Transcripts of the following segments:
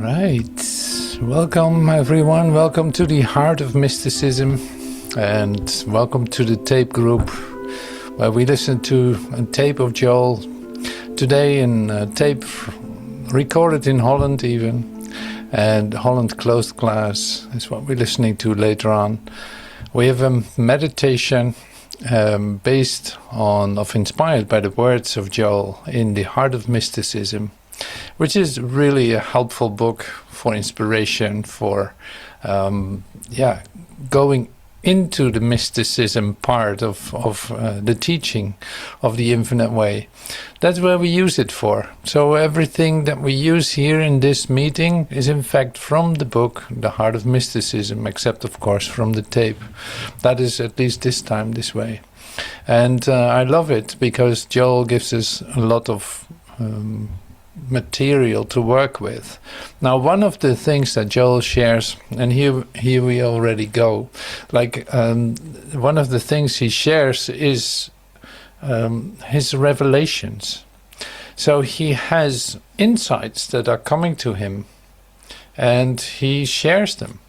Right. Welcome everyone. Welcome to the Heart of Mysticism, and welcome to the tape group where we listen to a tape of Joel today, in a tape recorded in Holland even, and Holland closed class is what we're listening to later on. We have a meditation inspired by the words of Joel in the Heart of Mysticism, which is really a helpful book for inspiration, for going into the mysticism part of the teaching of the infinite way. That's where we use it for. So everything that we use here in this meeting is in fact from the book, The Heart of Mysticism, except of course from the tape. That is at least this time this way. And I love it because Joel gives us a lot of material to work with. Now, one of the things that Joel shares, and here we already go, one of the things he shares is his revelations. So he has insights that are coming to him, and he shares them.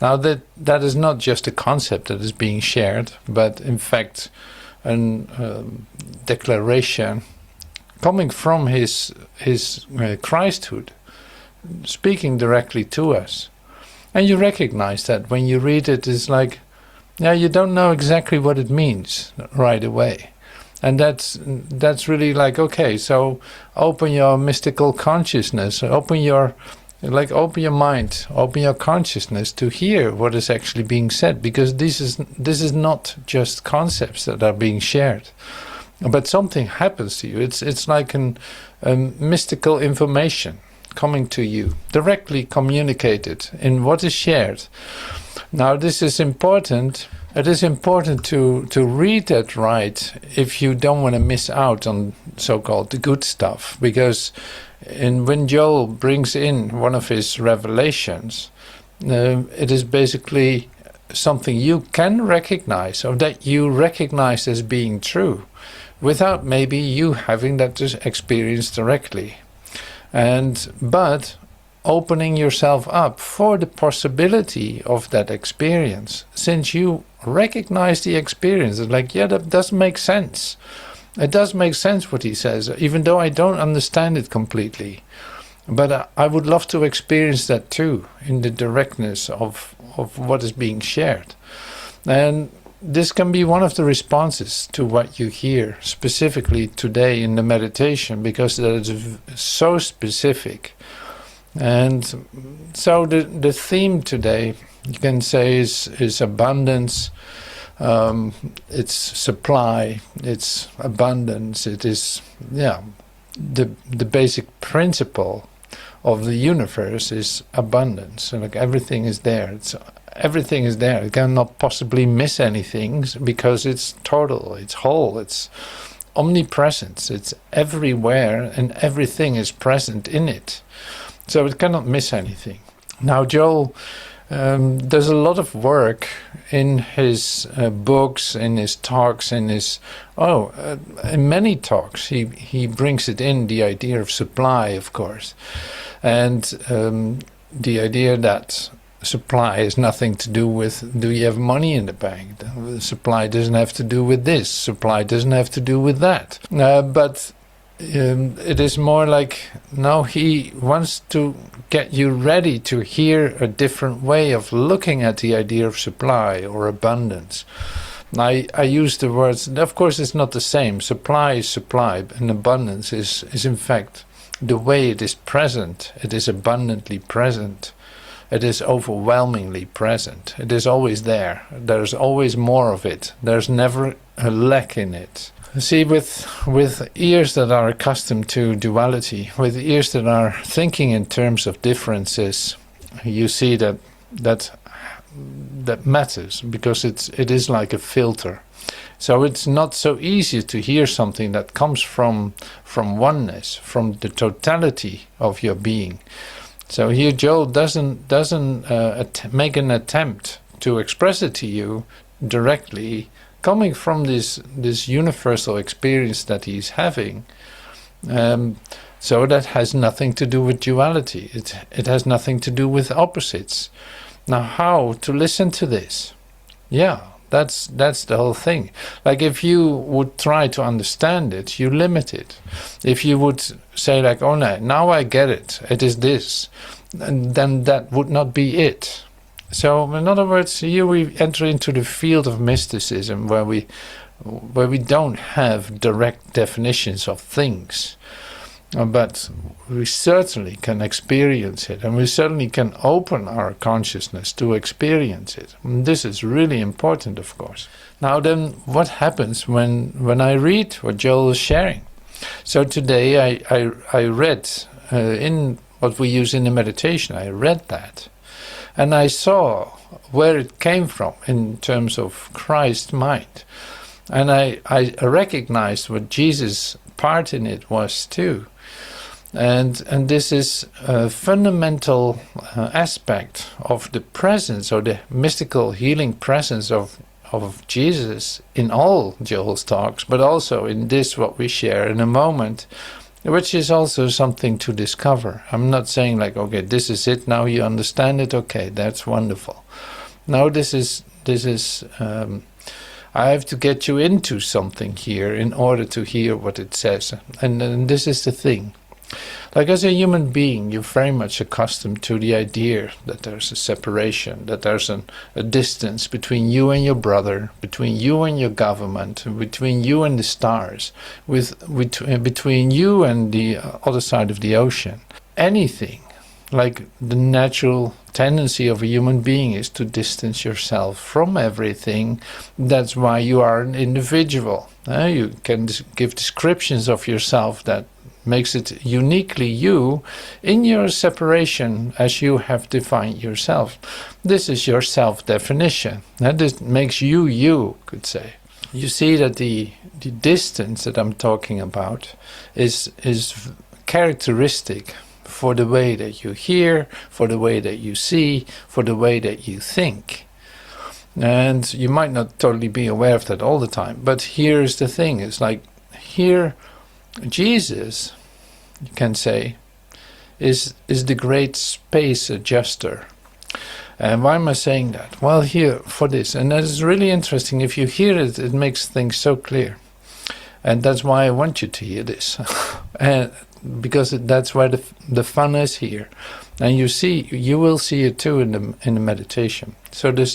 Now, that is not just a concept that is being shared, but in fact a declaration coming from his Christhood, speaking directly to us. And you recognize that when you read it, it's like, you don't know exactly what it means right away. And that's really like, okay, so open your mystical consciousness, open your mind, open your consciousness to hear what is actually being said, because this is not just concepts that are being shared. But something happens to you. It's like a mystical information coming to you, directly communicated in what is shared. Now, this is important. It is important to read that right if you don't want to miss out on so-called the good stuff. Because when Joel brings in one of his revelations, it is basically something you can recognize, or that you recognize as being true, without maybe you having that experience directly. But opening yourself up for the possibility of that experience, since you recognize the experience. It's like, that does make sense. It does make sense what he says, even though I don't understand it completely. But I would love to experience that too, in the directness of what is being shared. And this can be one of the responses to what you hear specifically today in the meditation, because that is so specific. And so the theme today, you can say, is abundance. It's supply, it's abundance. It is, the basic principle of the universe is abundance. And everything is there. Everything is there. It cannot possibly miss anything because it's total, it's whole, it's omnipresent, it's everywhere, and everything is present in it. So it cannot miss anything. Now, Joel does a lot of work in his books, in his talks, in many talks. He brings it in, the idea of supply, of course, and the idea that supply has nothing to do with, do you have money in the bank? Supply doesn't have to do with this. Supply doesn't have to do with that. But it is more like, now he wants to get you ready to hear a different way of looking at the idea of supply or abundance. I use the words, of course it's not the same. Supply is supply, and abundance is in fact the way it is present. It is abundantly present. It is overwhelmingly present. It is always there. There's always more of it. There's never a lack in it. See, with ears that are accustomed to duality, with ears that are thinking in terms of differences, you see that matters, because it is like a filter. So it's not so easy to hear something that comes from oneness, from the totality of your being. So here Joel doesn't make an attempt to express it to you directly, coming from this universal experience that he's having. So that has nothing to do with duality. It has nothing to do with opposites. Now, how to listen to this? Yeah, that's the whole thing. Like, if you would try to understand it, you limit it. If you would say like, oh no, now I get it, it is this, and then that would not be it. So in other words, here we enter into the field of mysticism where we don't have direct definitions of things, but we certainly can experience it, and we certainly can open our consciousness to experience it. And this is really important, of course. Now then, what happens when I read what Joel is sharing? So today I read in what we use in the meditation, I read that, and I saw where it came from in terms of Christ's mind. And I recognized what Jesus' part in it was too. And this is a fundamental aspect of the presence, or the mystical healing presence of Jesus in all Joel's talks, but also in this, what we share in a moment, which is also something to discover. I'm not saying like, okay, this is it, now you understand it, okay, that's wonderful. No, this is I have to get you into something here in order to hear what it says. And this is the thing. Like, as a human being, you're very much accustomed to the idea that there's a separation, that there's a distance between you and your brother, between you and your government, between you and the stars, between you and the other side of the ocean. Anything. Like, the natural tendency of a human being is to distance yourself from everything. That's why you are an individual. You can give descriptions of yourself that makes it uniquely you in your separation as you have defined yourself. This is your self-definition. This makes you, you could say. You see that the distance that I'm talking about is characteristic for the way that you hear, for the way that you see, for the way that you think. And you might not totally be aware of that all the time, but here's the thing, it's like, here Jesus, you can say, is the great space adjuster. And why am I saying that? Well, here, for this, and that is really interesting, if you hear it, it makes things so clear. And that's why I want you to hear this. And because that's why the fun is here. And you will see it too in the meditation. So the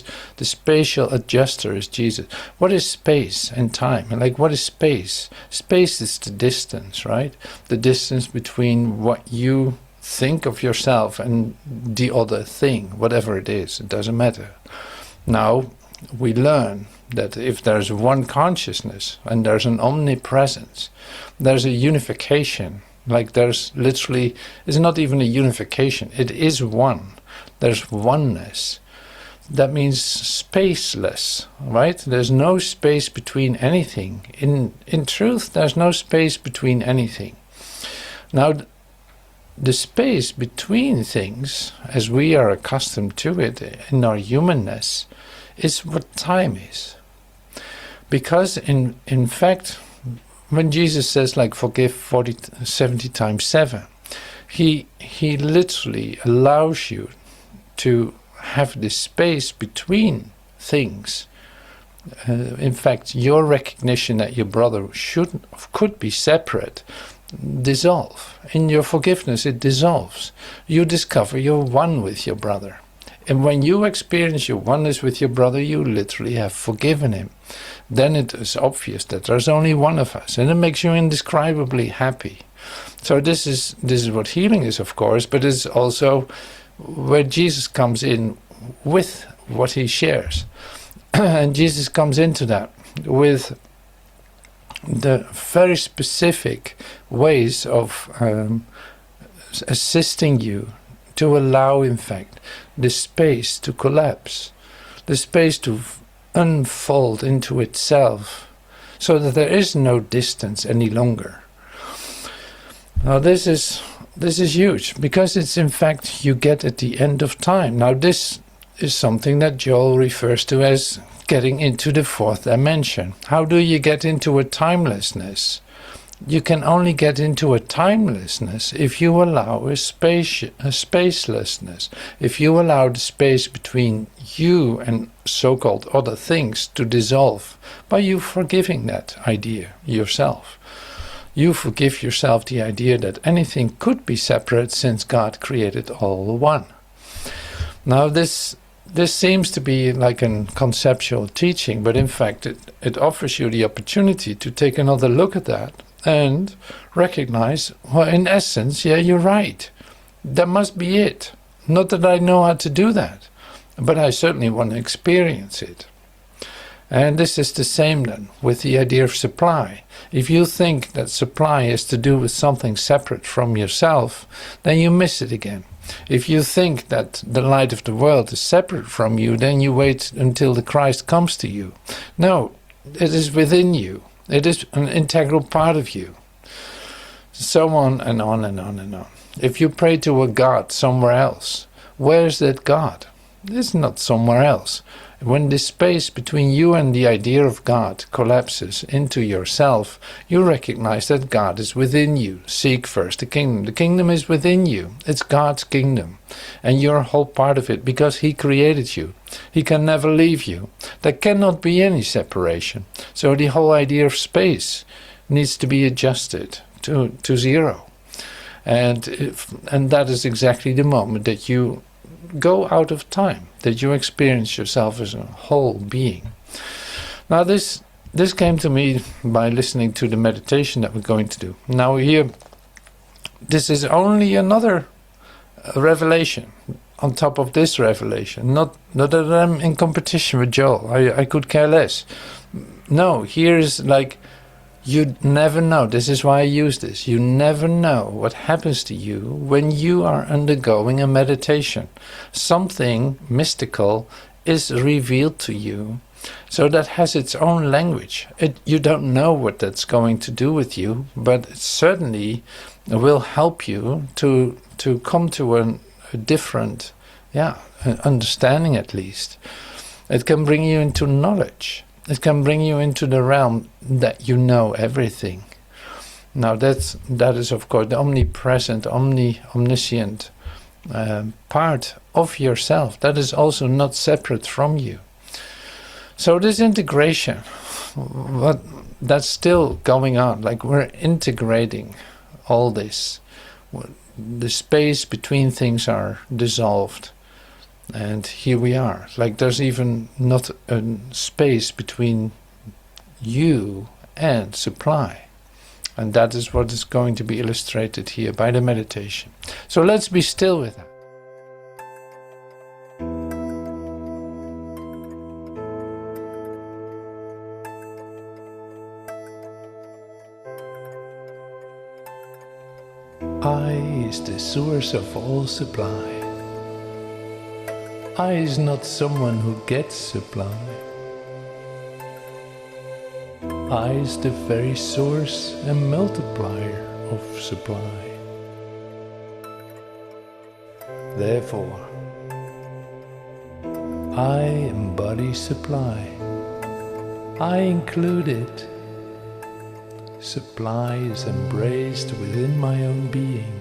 spatial adjuster is Jesus. What is space and time? And like, what is space? Space is the distance, right? The distance between what you think of yourself and the other thing, whatever it is, it doesn't matter. Now, we learn that if there's one consciousness and there's an omnipresence, there's a unification. Like, there's literally, it's not even a unification, it is one. There's oneness. That means spaceless, right? There's no space between anything. In truth, there's no space between anything. Now, the space between things, as we are accustomed to it in our humanness, is what time is. Because in fact, when Jesus says like forgive 70 times 7, he literally allows you to have this space between things. In fact, your recognition that your brother could be separate dissolve. In your forgiveness, it dissolves. You discover you're one with your brother. And when you experience your oneness with your brother, you literally have forgiven him. Then it is obvious that there's only one of us, and it makes you indescribably happy. So this is what healing is, of course, but it's also where Jesus comes in with what he shares. And Jesus comes into that with the very specific ways of assisting you to allow, in fact, the space to collapse, the space to unfold into itself, so that there is no distance any longer. Now this is huge, because it's in fact you get at the end of time. Now this is something that Joel refers to as getting into the fourth dimension. How do you get into a timelessness? you can only get into a timelessness if you allow a spacelessness. If you allow the space between you and so-called other things to dissolve by you forgiving that idea yourself. You forgive yourself the idea that anything could be separate since God created all one. Now this seems to be like a conceptual teaching, but in fact it offers you the opportunity to take another look at that and recognize, well, in essence, yeah, you're right. That must be it. Not that I know how to do that, but I certainly want to experience it. And this is the same then with the idea of supply. If you think that supply is to do with something separate from yourself, then you miss it again. If you think that the light of the world is separate from you, then you wait until the Christ comes to you. No, it is within you. It is an integral part of you. So on and on and on and on. If you pray to a God somewhere else, where is that God? It's not somewhere else. When the space between you and the idea of God collapses into yourself, you recognize that God is within you. Seek first the kingdom. The kingdom is within you. It's God's kingdom. And you're a whole part of it because He created you. He can never leave you. There cannot be any separation. So the whole idea of space needs to be adjusted to zero. And that is exactly the moment that you go out of time, that you experience yourself as a whole being. Now this came to me by listening to the meditation that we're going to do. Now here, this is only another revelation on top of this revelation. Not that I'm in competition with Joel. I could care less. No, here's like, you never know. This is why I use this. You never know what happens to you when you are undergoing a meditation. Something mystical is revealed to you. So that has its own language. You don't know what that's going to do with you, but it certainly will help you to come to a different understanding at least. It can bring you into knowledge. It can bring you into the realm that you know everything. Now that is of course the omnipresent, omniscient part of yourself. That is also not separate from you. So this integration, that's still going on. Like we're integrating all this. The space between things are dissolved. And here we are. Like there's even not a space between you and supply. And that is what is going to be illustrated here by the meditation. So let's be still with that. I is the source of all supply. I is not someone who gets supply. I is the very source and multiplier of supply. Therefore, I embody supply. I include it. Supply is embraced within my own being.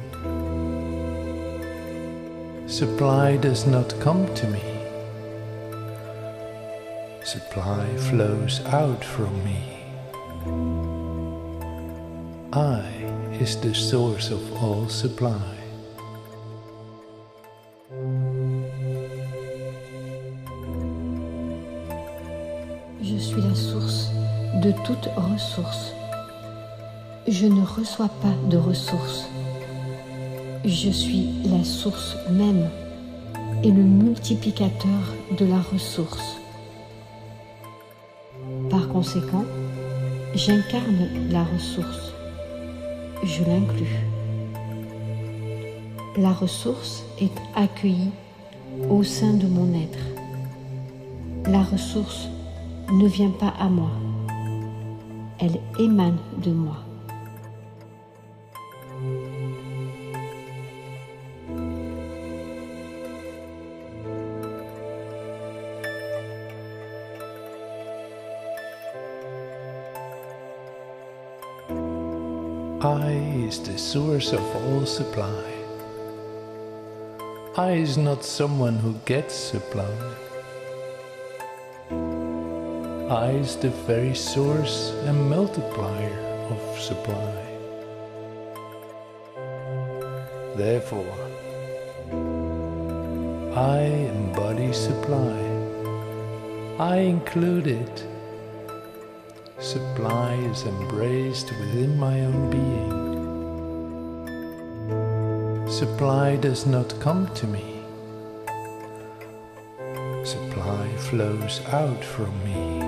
Supply does not come to me. Supply flows out from me. I is the source of all supply. Je suis la source de toute ressource. Je ne reçois pas de ressources. Je suis la source même et le multiplicateur de la ressource. Par conséquent, j'incarne la ressource. Je l'inclus. La ressource est accueillie au sein de mon être. La ressource ne vient pas à moi. Elle émane de moi. I is the source of all supply. I is not someone who gets supply. I is the very source and multiplier of supply. Therefore, I embody supply. I include it. Supply is embraced within my own being. Supply does not come to me. Supply flows out from me.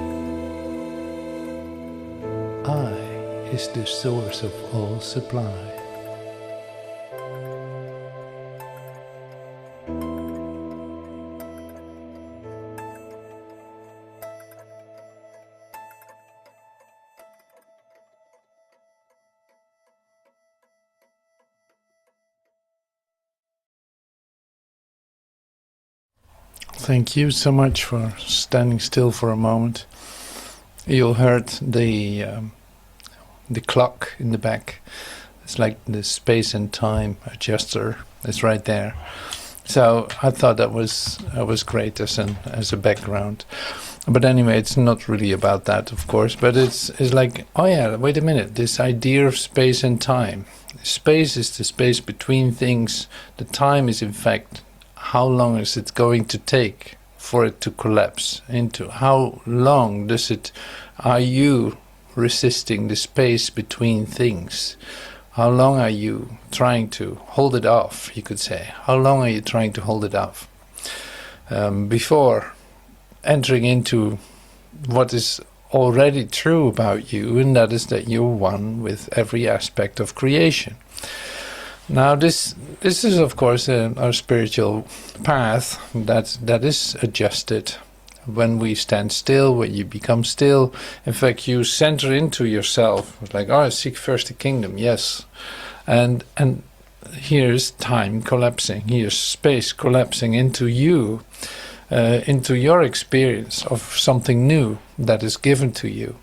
I is the source of all supply. Thank you so much for standing still for a moment. You heard the clock in the back. It's like the space and time adjuster is right there. So I thought that was great as a background. But anyway, it's not really about that, of course. But it's like, oh yeah, wait a minute. This idea of space and time. Space is the space between things. The time is, in fact, how long is it going to take for it to collapse into? How long are you resisting the space between things? How long are you trying to hold it off, you could say? How long are you trying to hold it off? Before entering into what is already true about you, and that is that you're one with every aspect of creation. Now this is of course our spiritual path that is adjusted when we stand still, when you become still. In fact, you center into yourself. It's like, oh, seek first the kingdom, yes. And here's time collapsing, here's space collapsing into you, into your experience of something new that is given to you.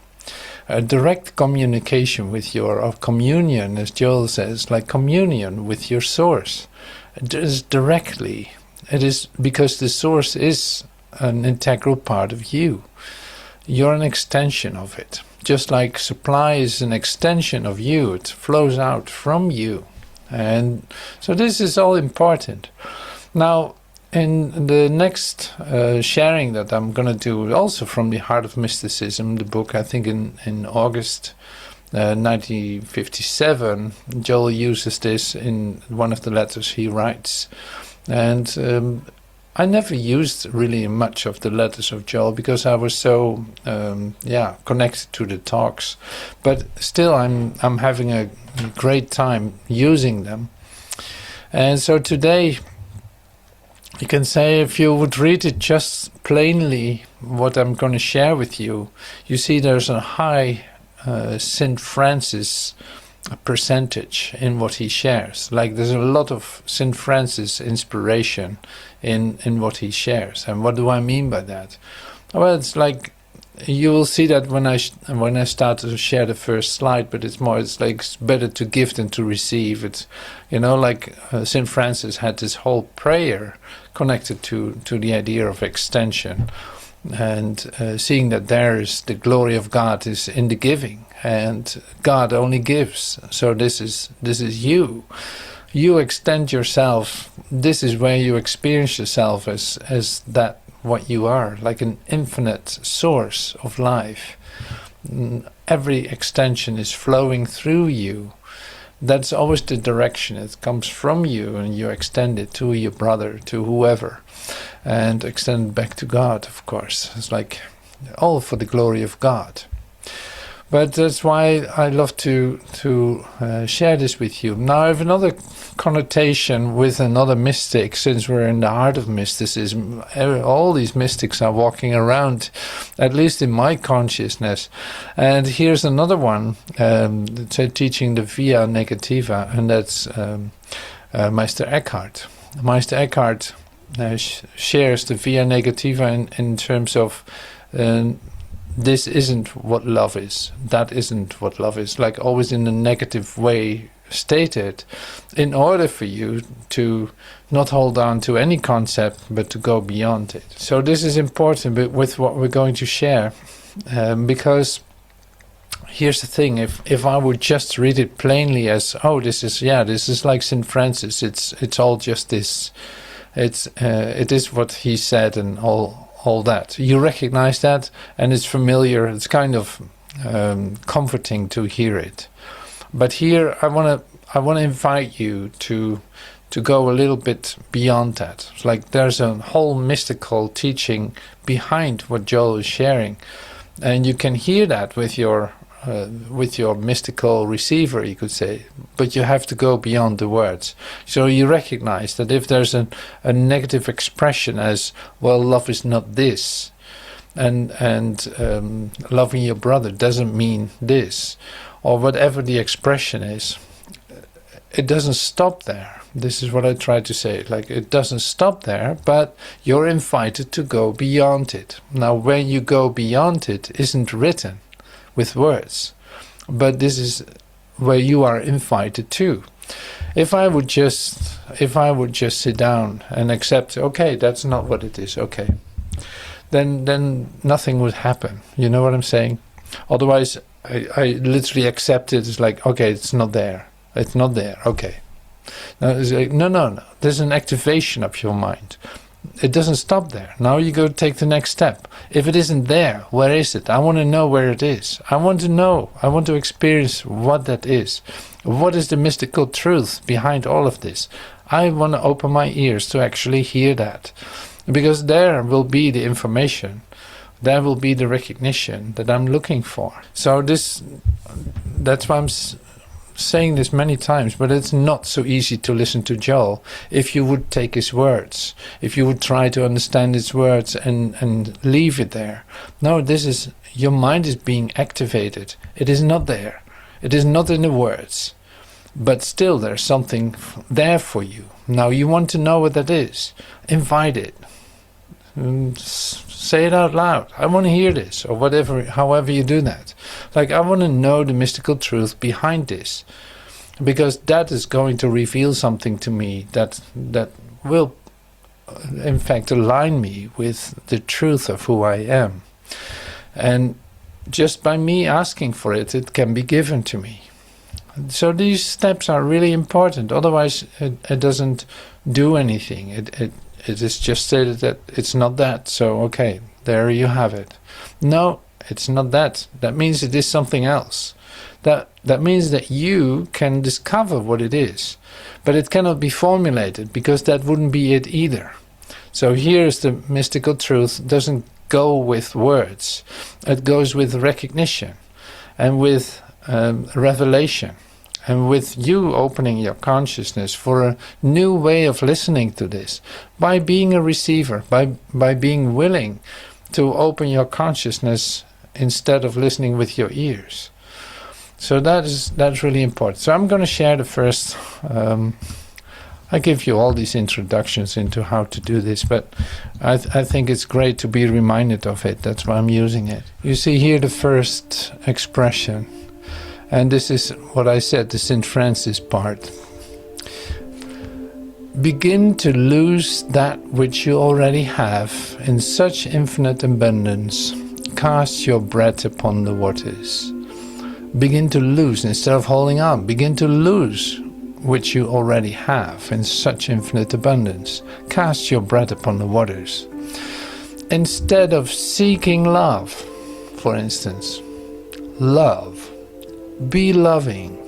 A direct communication with or communion, as Joel says, like communion with your source. It is directly. It is because the source is an integral part of you. You're an extension of it. Just like supply is an extension of you, it flows out from you. And so this is all important. Now, in the next sharing that I'm going to do, also from the Heart of Mysticism, the book, I think in August 1957, Joel uses this in one of the letters he writes. And I never used really much of the letters of Joel because I was so connected to the talks. But still, I'm having a great time using them. And so today, you can say, if you would read it just plainly, what I'm going to share with you, you see there's a high St. Francis percentage in what he shares. Like there's a lot of St. Francis inspiration in what he shares. And what do I mean by that? Well, it's like you will see that when I start to share the first slide, but it's like it's better to give than to receive. It's, like St. Francis had this whole prayer connected to the idea of extension, and seeing that there is the glory of God is in the giving, and God only gives. So this is you. You extend yourself. This is where you experience yourself as that what you are, like an infinite source of life. Every extension is flowing through you. That's always the direction. It comes from you and you extend it to your brother, to whoever, and extend it back to God, of course. It's like all for the glory of God. But that's why I love to share this with you. Now I have another connotation with another mystic, since we're in the heart of mysticism. All these mystics are walking around, at least in my consciousness. And here's another one, teaching the Via Negativa, and that's Meister Eckhart. Meister Eckhart shares the Via Negativa in terms of this isn't what love is, that isn't what love is, like always in a negative way stated, in order for you to not hold on to any concept but to go beyond it. So this is important with what we're going to share, because here's the thing, if I would just read it plainly as, oh, this is like St. Francis, it's all just this, it is what he said and all that. You recognize that, and it's familiar, it's kind of comforting to hear it. But here I want to invite you to go a little bit beyond that. It's like there's a whole mystical teaching behind what Joel is sharing, and you can hear that with your mystical receiver, you could say, but you have to go beyond the words. So you recognize that if there's a negative expression as, well, love is not this, and loving your brother doesn't mean this, or whatever the expression is, it doesn't stop there. This is what I try to say, like it doesn't stop there, but you're invited to go beyond it. Now, where you go beyond it isn't written with words, but this is where you are invited to. If I would just sit down and accept, okay, that's not what it is, okay, then nothing would happen. You know what I'm saying? Otherwise, I literally accept it. It's like, okay, it's not there, okay. Now it's like, no, there's an activation of your mind. It doesn't stop there. Now you go take the next step. If it isn't there, where is it? I want to know where it is. I want to know. I want to experience what that is. What is the mystical truth behind all of this? I want to open my ears to actually hear that. Because there will be the information. There will be the recognition that I'm looking for. So that's why I'm saying this many times, but it's not so easy to listen to Joel if you would take his words, if you would try to understand his words and leave it there. No, your mind is being activated. It is not there. It is not in the words, but still there's something there for you. Now you want to know what that is. Invite it. Say it out loud. I want to hear this, or whatever, however you do that. Like, I want to know the mystical truth behind this, because that is going to reveal something to me that will, in fact, align me with the truth of who I am. And just by me asking for it, it can be given to me. So these steps are really important. Otherwise, it doesn't do anything. It is just stated that it's not that, so okay, there you have it. No, it's not that. That means it is something else. That means that you can discover what it is, but it cannot be formulated, because that wouldn't be it either. So here's the mystical truth. It doesn't go with words. It goes with recognition and with revelation. And with you opening your consciousness for a new way of listening to this, by being a receiver, by being willing to open your consciousness instead of listening with your ears. So that's really important. So I'm going to share the first. I give you all these introductions into how to do this, but I think it's great to be reminded of it. That's why I'm using it. You see here the first expression. And this is what I said, the St. Francis part. Begin to lose that which you already have in such infinite abundance. Cast your bread upon the waters. Begin to lose instead of holding on. Begin to lose which you already have in such infinite abundance. Cast your bread upon the waters. Instead of seeking love, for instance, love. Be loving.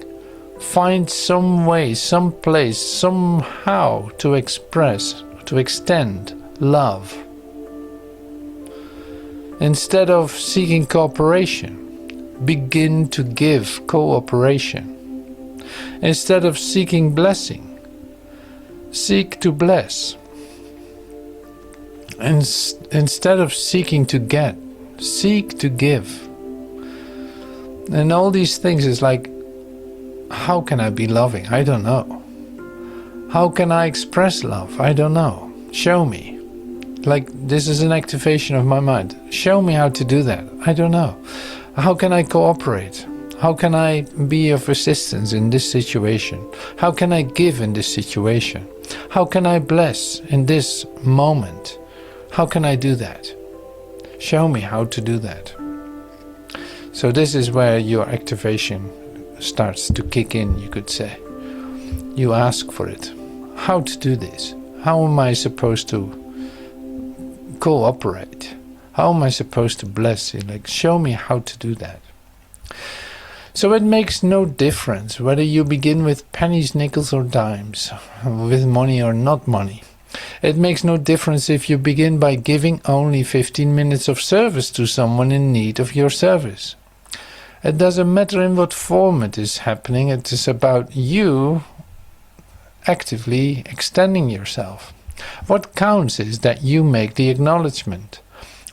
Find some way, some place, somehow to express, to extend love. Instead of seeking cooperation, begin to give cooperation. Instead of seeking blessing, seek to bless. And instead of seeking to get, seek to give. And all these things is like, how can I be loving? I don't know. How can I express love? I don't know. Show me. Like, this is an activation of my mind. Show me how to do that. I don't know. How can I cooperate? How can I be of assistance in this situation? How can I give in this situation? How can I bless in this moment? How can I do that? Show me how to do that. So this is where your activation starts to kick in, you could say. You ask for it. How to do this? How am I supposed to cooperate? How am I supposed to bless you? Like, show me how to do that. So it makes no difference whether you begin with pennies, nickels or dimes, with money or not money. It makes no difference if you begin by giving only 15 minutes of service to someone in need of your service. It doesn't matter in what form it is happening, it is about you actively extending yourself. What counts is that you make the acknowledgement.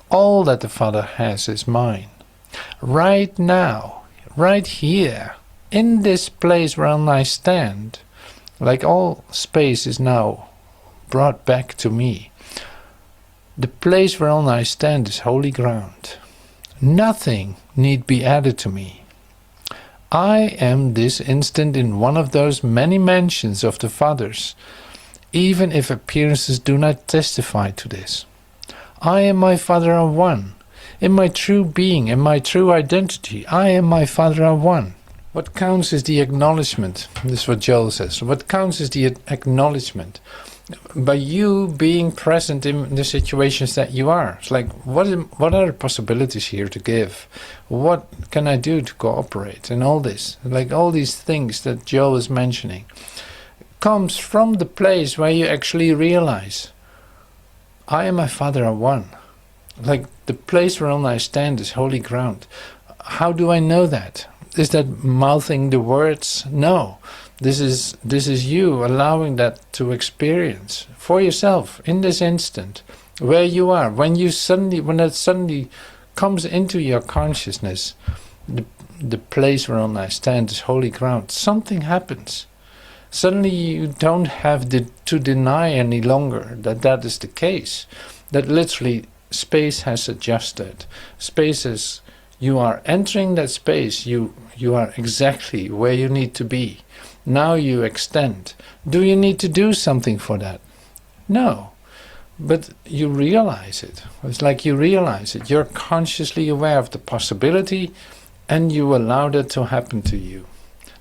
All that the Father has is mine. Right now, right here, in this place wherein I stand, like all space is now brought back to me. The place wherein I stand is holy ground. Nothing need be added to me. I am this instant in one of those many mansions of the Father's, even if appearances do not testify to this. I and my Father are one. In my true being, in my true identity, I and my Father are one. What counts is the acknowledgement. This is what Joel says. What counts is the acknowledgement. By you being present in the situations that you are. It's like, what are the possibilities here to give? What can I do to cooperate? And all this. Like all these things that Joel is mentioning. Comes from the place where you actually realize, I and my Father are one. Like the place whereon I stand is holy ground. How do I know that? Is that mouthing the words? No. This is you allowing that to experience for yourself in this instant where you are. When that suddenly comes into your consciousness, the place whereon I stand is holy ground. Something happens. Suddenly you don't have to deny any longer that is the case. That literally space has adjusted. Spaces, you are entering that space, you are exactly where you need to be. Now you extend. Do you need to do something for that? No. But you realize it. It's like you realize it. You're consciously aware of the possibility and you allow that to happen to you.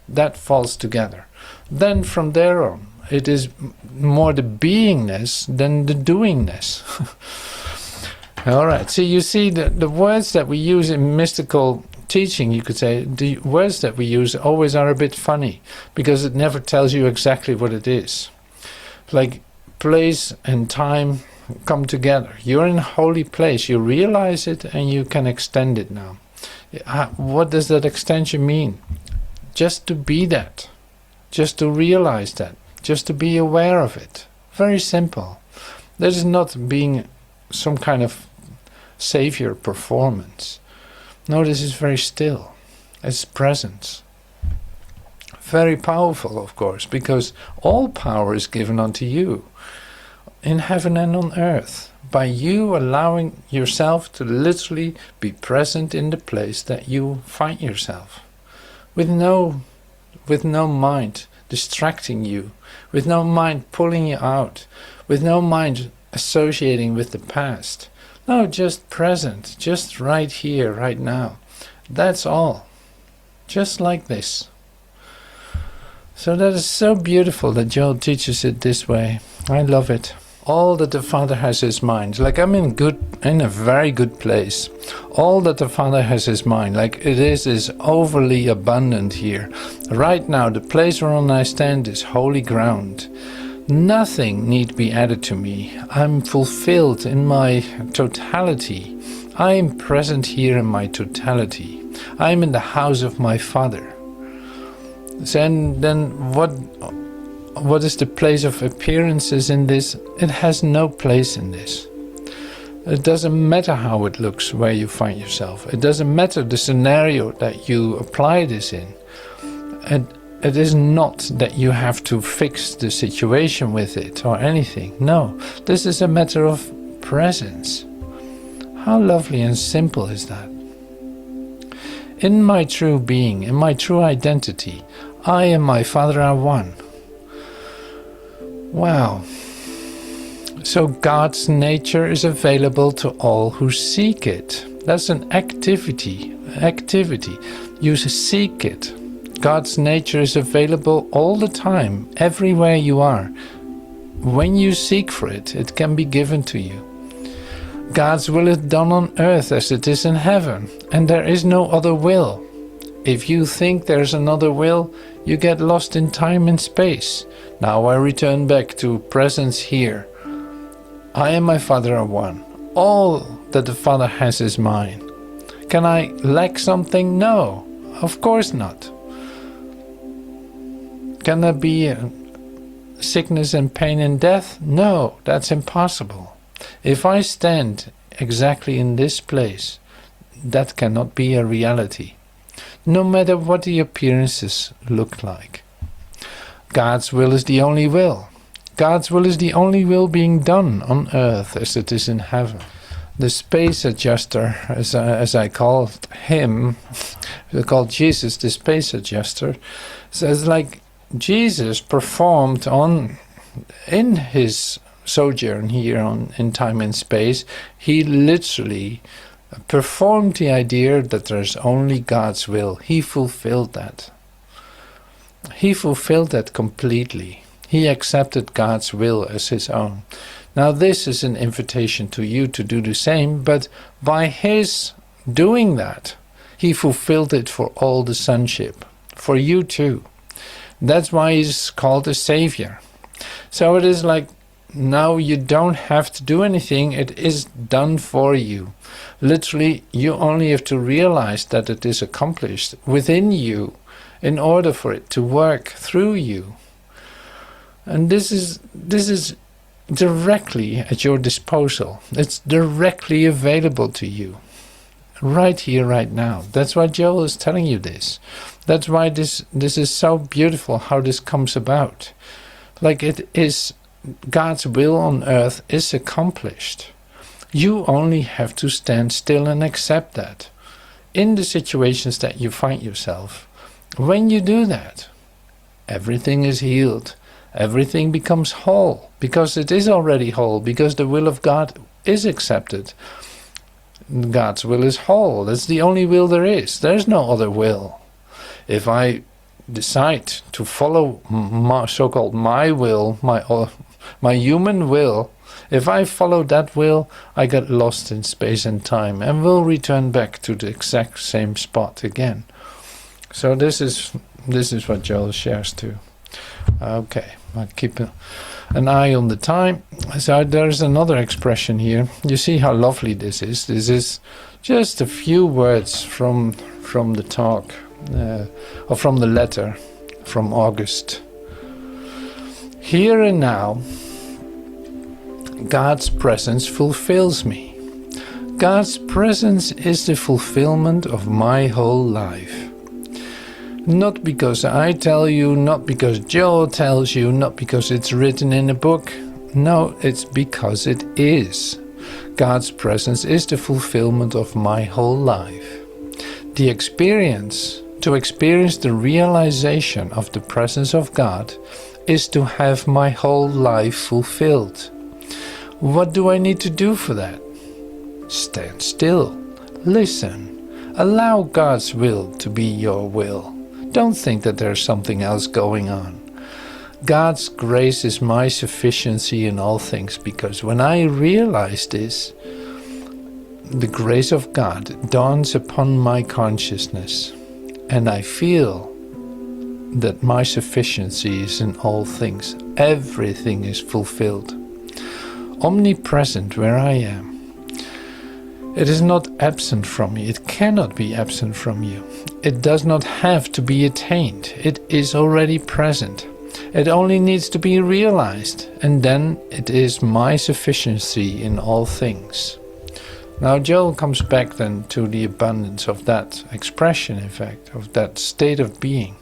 That falls together. Then from there on, it is more the beingness than the doingness. Alright, so you see the words that we use in mystical teaching, you could say, the words that we use always are a bit funny, because it never tells you exactly what it is. Like place and time come together. You're in a holy place, you realize it and you can extend it now. What does that extension mean? Just to be that. Just to realize that. Just to be aware of it. Very simple. That is not being some kind of savior performance. No, this is very still. It's presence. Very powerful, of course, because all power is given unto you in heaven and on earth, by you allowing yourself to literally be present in the place that you find yourself, with no mind distracting you, with no mind pulling you out, with no mind associating with the past. No, just present, just right here, right now. That's all. Just like this. So that is so beautiful that Joel teaches it this way. I love it. All that the Father has is mine. Like I'm in a very good place. All that the Father has is mine. Like it is overly abundant here. Right now, the place whereon I stand is holy ground. Nothing need be added to me. I'm fulfilled in my totality. I am present here in my totality. I am in the house of my Father. And then what is the place of appearances in this? It has no place in this. It doesn't matter how it looks where you find yourself. It doesn't matter the scenario that you apply this in. It is not that you have to fix the situation with it or anything. No, this is a matter of presence. How lovely and simple is that? In my true being, in my true identity, I and my Father are one. Wow. So God's nature is available to all who seek it. That's an activity. You seek it. God's nature is available all the time, everywhere you are. When you seek for it, it can be given to you. God's will is done on earth as it is in heaven, and there is no other will. If you think there's another will, you get lost in time and space. Now I return back to presence here. I and my Father are one. All that the Father has is mine. Can I lack something? No, of course not. Can there be sickness and pain and death? No, that's impossible. If I stand exactly in this place, that cannot be a reality, no matter what the appearances look like. God's will is the only will. God's will is the only will being done on earth as it is in heaven. The space adjuster, as I called him, we call Jesus the space adjuster, says like Jesus performed in his sojourn here in time and space, he literally performed the idea that there's only God's will. He fulfilled that. He fulfilled that completely. He accepted God's will as his own. Now this is an invitation to you to do the same, but by his doing that, he fulfilled it for all the sonship, for you too. That's why he's called a Savior. So it is like, now you don't have to do anything, it is done for you. Literally, you only have to realize that it is accomplished within you in order for it to work through you. And this is directly at your disposal. It's directly available to you. Right here, right now. That's why Joel is telling you this. That's why this is so beautiful how this comes about. Like it is, God's will on earth is accomplished. You only have to stand still and accept that. In the situations that you find yourself, when you do that, everything is healed. Everything becomes whole, because it is already whole, because the will of God is accepted. God's will is whole. That's the only will there is. There's no other will. If I decide to follow my so-called my will, my human will, if I follow that will, I get lost in space and time and will return back to the exact same spot again. So this is what Joel shares too. Okay, I'll keep an eye on the time. So there's another expression here. You see how lovely this is. This is just a few words from the talk, or from the letter from August. Here and now, God's presence fulfills me. God's presence is the fulfillment of my whole life. Not because I tell you, not because Joel tells you, not because it's written in a book. No, it's because it is. God's presence is the fulfillment of my whole life. To experience the realization of the presence of God is to have my whole life fulfilled. What do I need to do for that? Stand still. Listen. Allow God's will to be your will. Don't think that there's something else going on. God's grace is my sufficiency in all things, because when I realize this, the grace of God dawns upon my consciousness, and I feel that my sufficiency is in all things. Everything is fulfilled. Omnipresent where I am. It is not absent from me. It cannot be absent from you. It does not have to be attained. It is already present. It only needs to be realized, and then it is my sufficiency in all things. Now Joel comes back then to the abundance of that expression, in fact, of that state of being.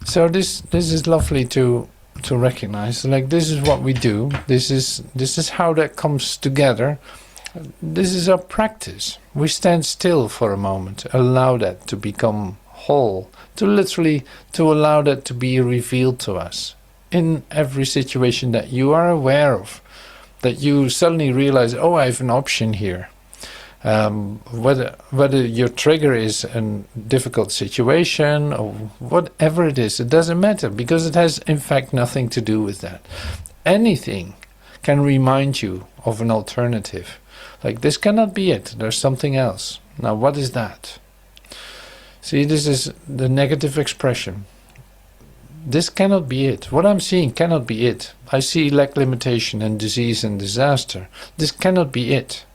So this is lovely to to recognize, like, this is what we do. This is how that comes together. This is our practice. We stand still for a moment, allow that to become whole, to literally to allow that to be revealed to us in every situation that you are aware of, that you suddenly realize, oh, I have an option here. Whether your trigger is a difficult situation or whatever it is, it doesn't matter, because it has in fact nothing to do with that. Anything can remind you of an alternative. Like, this cannot be it, there's something else. Now, what is that? See, this is the negative expression. This cannot be it. What I'm seeing cannot be it. I see lack, limitation, and disease and disaster. This cannot be it.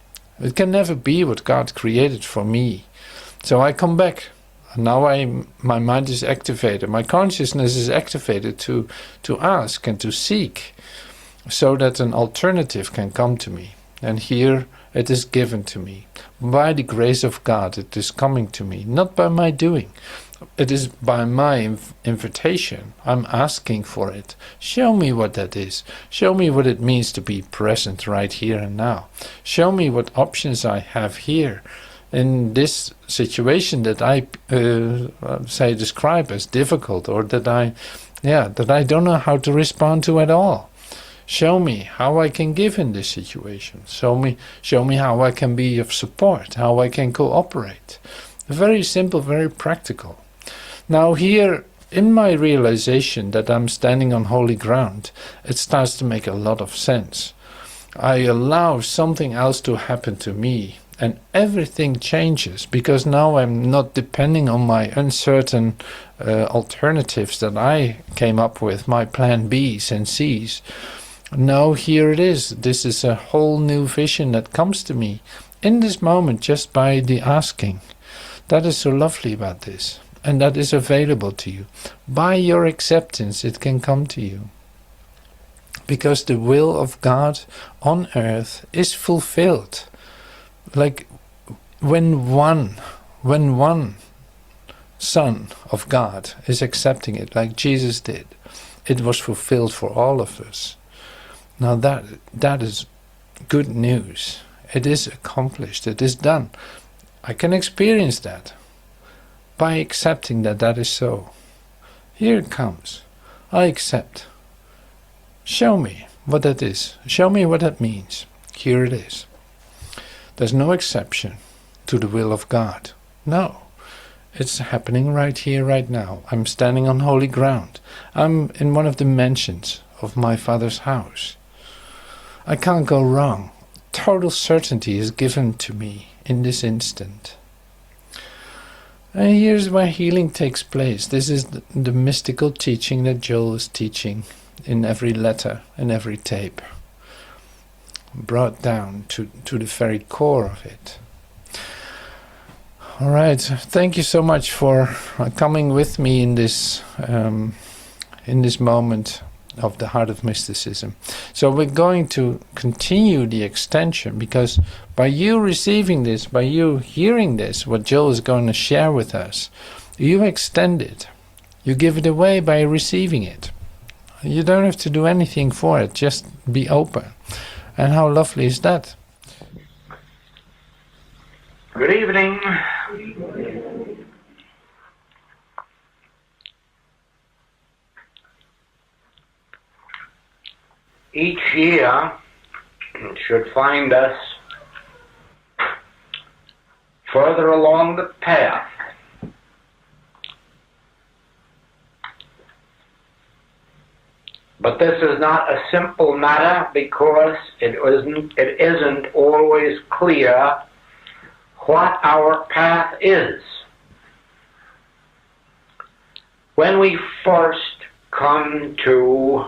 It can never be what God created for me. So I come back. And now my mind is activated. My consciousness is activated to ask and to seek, so that an alternative can come to me. And here it is given to me. By the grace of God, it is coming to me, not by my doing. It is by my invitation. I'm asking for it. Show me what that is. Show me what it means to be present right here and now. Show me what options I have here in this situation that I describe as difficult, or that I don't know how to respond to at all. Show me how I can give in this situation. Show me how I can be of support, how I can cooperate. Very simple, very practical. Now here, in my realization that I'm standing on holy ground, it starts to make a lot of sense. I allow something else to happen to me, and everything changes, because now I'm not depending on my uncertain alternatives that I came up with, my plan B's and C's. No, here it is. This is a whole new vision that comes to me in this moment, just by the asking. That is so lovely about this. And that is available to you. By your acceptance, it can come to you. Because the will of God on earth is fulfilled. Like when one Son of God is accepting it, like Jesus did, it was fulfilled for all of us. Now that is good news. It is accomplished. It is done. I can experience that by accepting that that is so. Here it comes. I accept. Show me what that is. Show me what that means. Here it is. There's no exception to the will of God. No. It's happening right here, right now. I'm standing on holy ground. I'm in one of the mansions of my Father's house. I can't go wrong. Total certainty is given to me in this instant. And here's where healing takes place. This is the mystical teaching that Joel is teaching in every letter and every tape. Brought down to the very core of it. All right. Thank you so much for coming with me in this moment of the heart of mysticism. So we're going to continue the extension, because by you receiving this, by you hearing this, what Joel is going to share with us, you extend it. You give it away by receiving it. You don't have to do anything for it, just be open. And how lovely is that? Good evening. Each year should find us further along the path. But this is not a simple matter, because it isn't always clear what our path is. When we first come to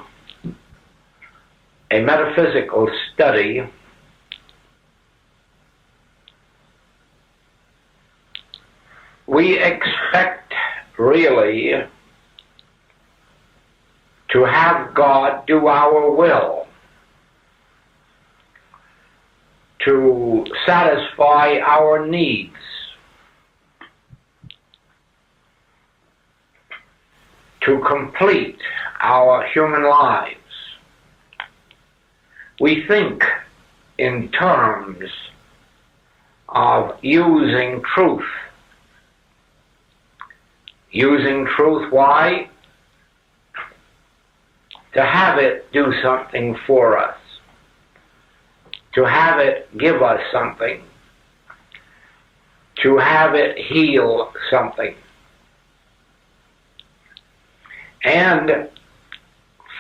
a metaphysical study, we expect really to have God do our will, to satisfy our needs, to complete our human lives, we think in terms of using truth. Using truth, why? To have it do something for us. To have it give us something. To have it heal something. And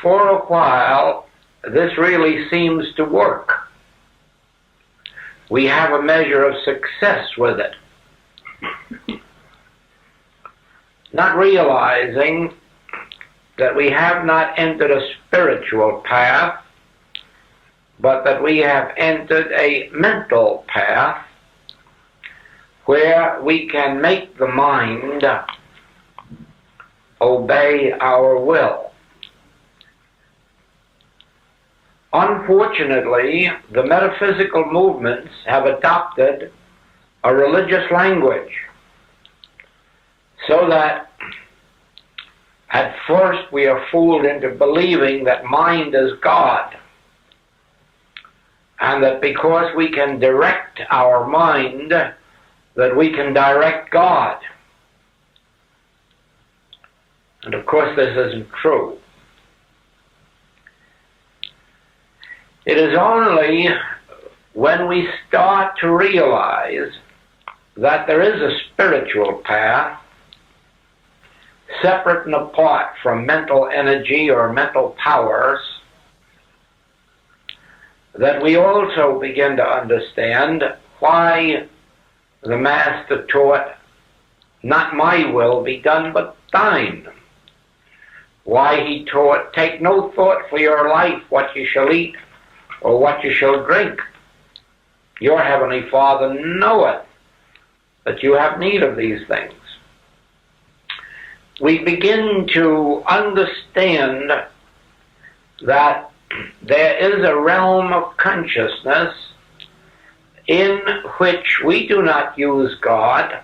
for a while, this really seems to work. We have a measure of success with it. Not realizing that we have not entered a spiritual path, but that we have entered a mental path where we can make the mind obey our will. Unfortunately, the metaphysical movements have adopted a religious language, so that at first we are fooled into believing that mind is God, and that because we can direct our mind, that we can direct God. And of course this isn't true. It is only when we start to realize that there is a spiritual path separate and apart from mental energy or mental powers that we also begin to understand why the Master taught, "Not my will be done, but thine." Why he taught, "Take no thought for your life, what you shall eat or what you shall drink. Your heavenly Father knoweth that you have need of these things." We begin to understand that there is a realm of consciousness in which we do not use God,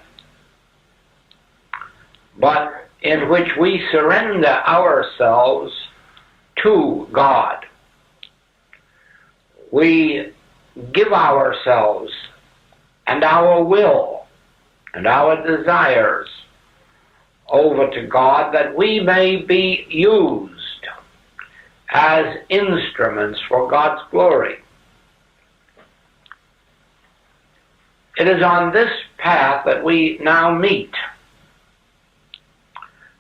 but in which we surrender ourselves to God. We give ourselves and our will and our desires over to God, that we may be used as instruments for God's glory. It is on this path that we now meet.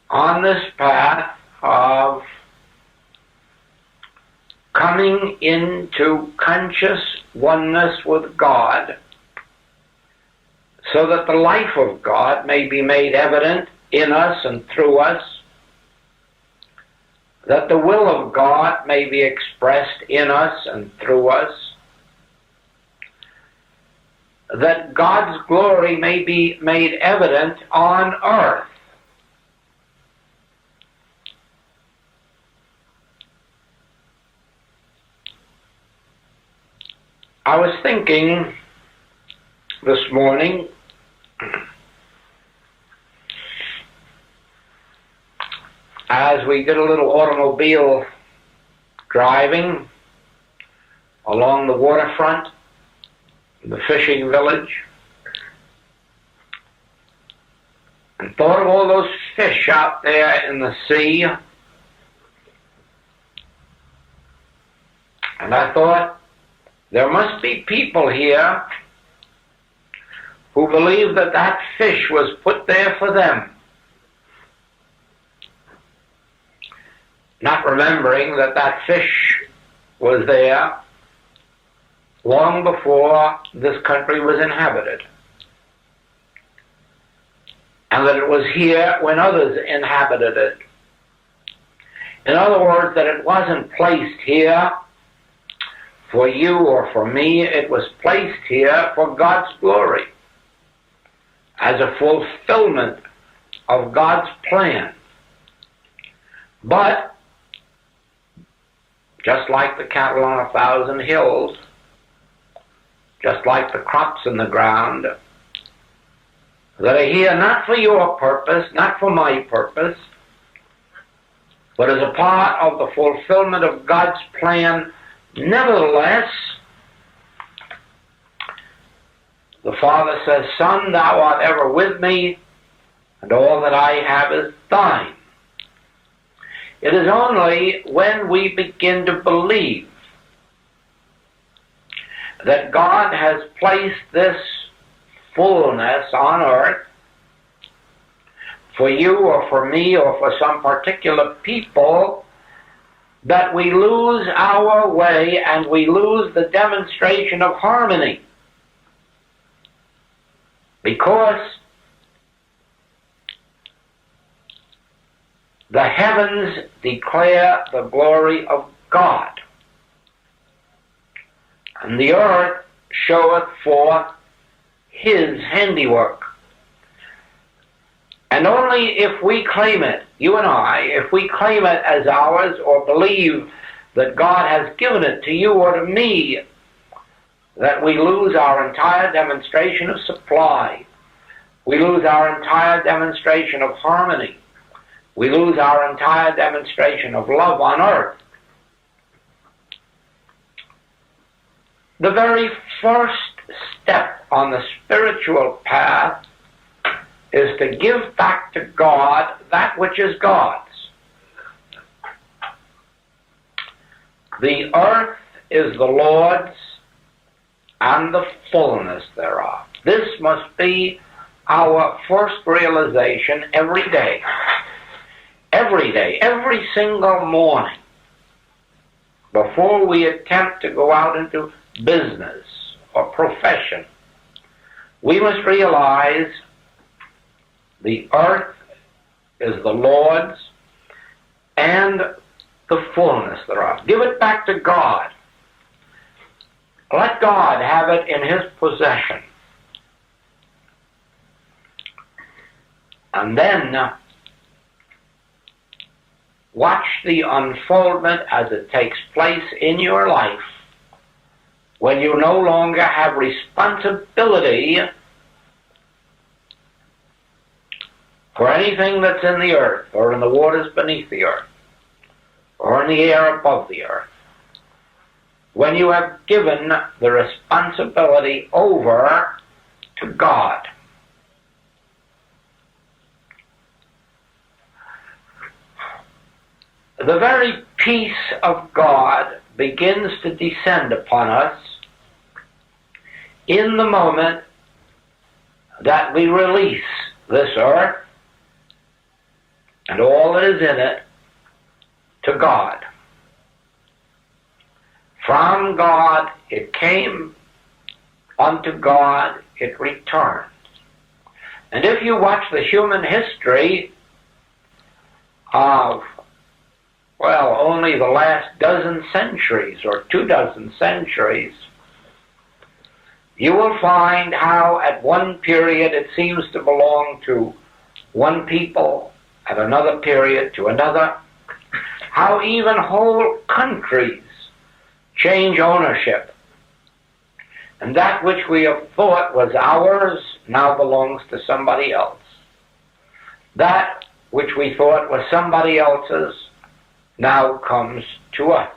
On this path of coming into conscious oneness with God, so that the life of God may be made evident in us and through us, that the will of God may be expressed in us and through us, that God's glory may be made evident on earth. I was thinking this morning as we did a little automobile driving along the waterfront, the fishing village, and thought of all those fish out there in the sea. And I thought, there must be people here who believe that that fish was put there for them, not remembering that that fish was there long before this country was inhabited, and that it was here when others inhabited it. In other words, that it wasn't placed here for you or for me, it was placed here for God's glory, as a fulfillment of God's plan. But, just like the cattle on 1,000 hills, just like the crops in the ground, that are here not for your purpose, not for my purpose, but as a part of the fulfillment of God's plan. Nevertheless, the Father says, Son, thou art ever with me, and all that I have is thine. It is only when we begin to believe that God has placed this fullness on earth for you or for me or for some particular people that we lose our way and we lose the demonstration of harmony. Because the heavens declare the glory of God, and the earth showeth forth his handiwork. And only if we claim it, you and I, if we claim it as ours or believe that God has given it to you or to me, that we lose our entire demonstration of supply. We lose our entire demonstration of harmony. We lose our entire demonstration of love on earth. The very first step on the spiritual path is to give back to God that which is God's. The earth is the Lord's and the fullness thereof. This must be our first realization every day. Every day, every single morning, before we attempt to go out into business or profession, we must realize the earth is the Lord's and the fullness thereof. Give it back to God. Let God have it in his possession. And then watch the unfoldment as it takes place in your life when you no longer have responsibility for anything that's in the earth or in the waters beneath the earth or in the air above the earth. When you have given the responsibility over to God. The very peace of God begins to descend upon us in the moment that we release this earth and all that is in it to God. From God it came, unto God it returns. And if you watch the human history of only the last dozen centuries or 24 centuries, you will find how at one period it seems to belong to one people, at another period to another, how even whole countries change ownership. And that which we have thought was ours now belongs to somebody else. That which we thought was somebody else's now comes to us.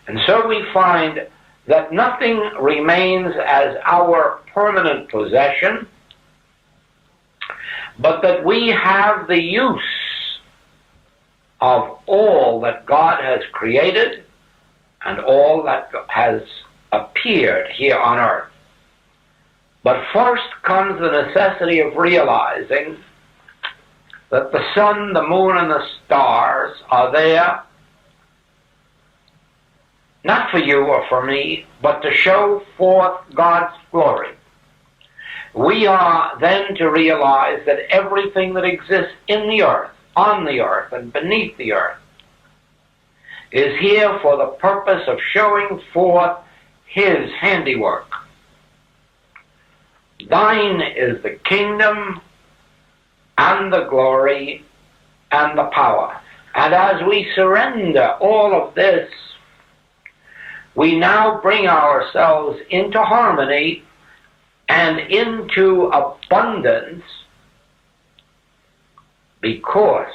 And so we find that nothing remains as our permanent possession, but that we have the use of all that God has created and all that has appeared here on earth. But first comes the necessity of realizing that the sun, the moon, and the stars are there, not for you or for me, but to show forth God's glory. We are then to realize that everything that exists in the earth, on the earth, and beneath the earth is here for the purpose of showing forth his handiwork. Thine is the kingdom and the glory and the power. And as we surrender all of this, we now bring ourselves into harmony and into abundance, because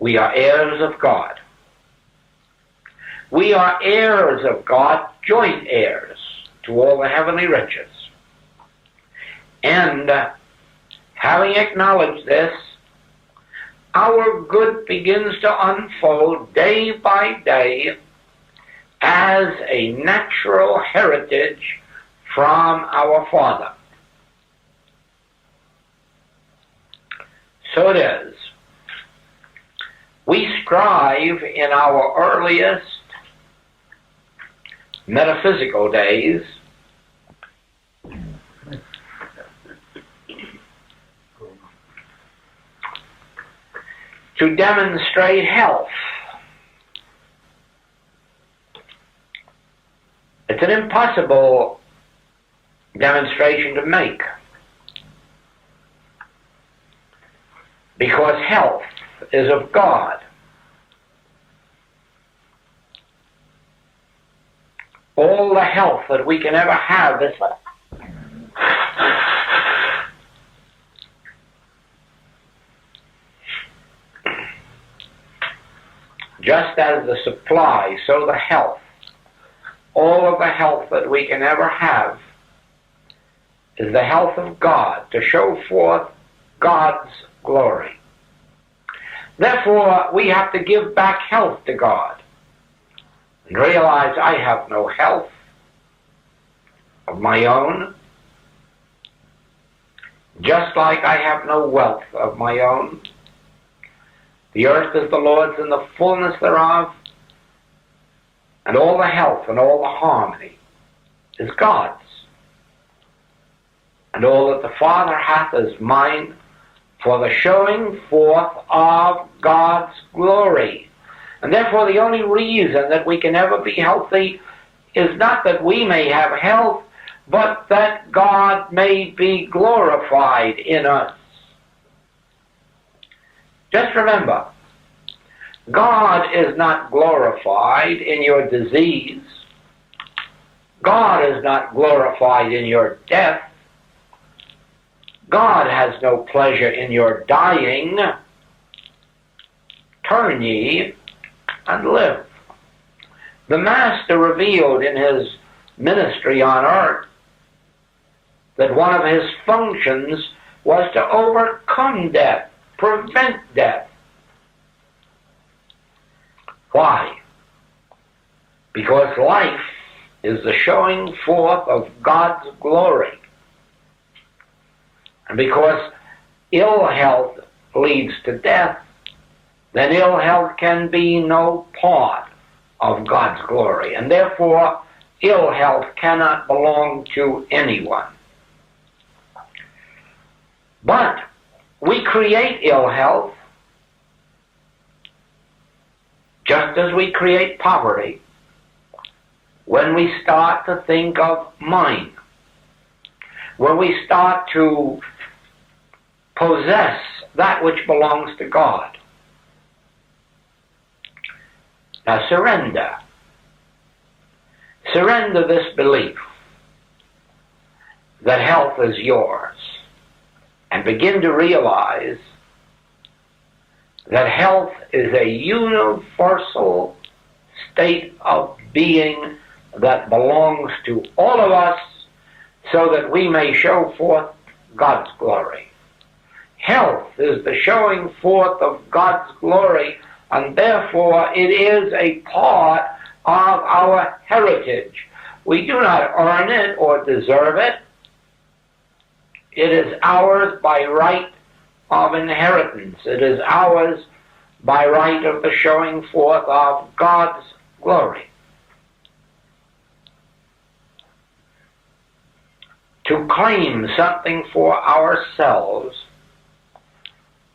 We are heirs of God. We are heirs of God, joint heirs to all the heavenly riches. And having acknowledged this, our good begins to unfold day by day as a natural heritage from our Father. So it is. We strive in our earliest metaphysical days to demonstrate health. It's an impossible demonstration to make, because health is of God. All the health that we can ever have is just as the supply, so the health. All of the health that we can ever have is the health of God, to show forth God's glory. Therefore, we have to give back health to God and realize I have no health of my own, just like I have no wealth of my own. The earth is the Lord's and the fullness thereof, and all the health and all the harmony is God's. And all that the Father hath is mine, for the showing forth of God's glory. And therefore the only reason that we can ever be healthy is not that we may have health, but that God may be glorified in us. Just remember, God is not glorified in your disease. God is not glorified in your death. God has no pleasure in your dying. Turn ye and live. The Master revealed in his ministry on earth that one of his functions was to overcome death, prevent death. Why? Because life is the showing forth of God's glory. And because ill health leads to death, then ill health can be no part of God's glory. And therefore, ill health cannot belong to anyone. But we create ill health just as we create poverty when we start to think of mine, when we start to possess that which belongs to God. Now surrender. Surrender this belief that health is yours, and begin to realize that health is a universal state of being that belongs to all of us, so that we may show forth God's glory. Health is the showing forth of God's glory, and therefore it is a part of our heritage. We do not earn it or deserve it. It is ours by right of inheritance. It is ours by right of the showing forth of God's glory. To claim something for ourselves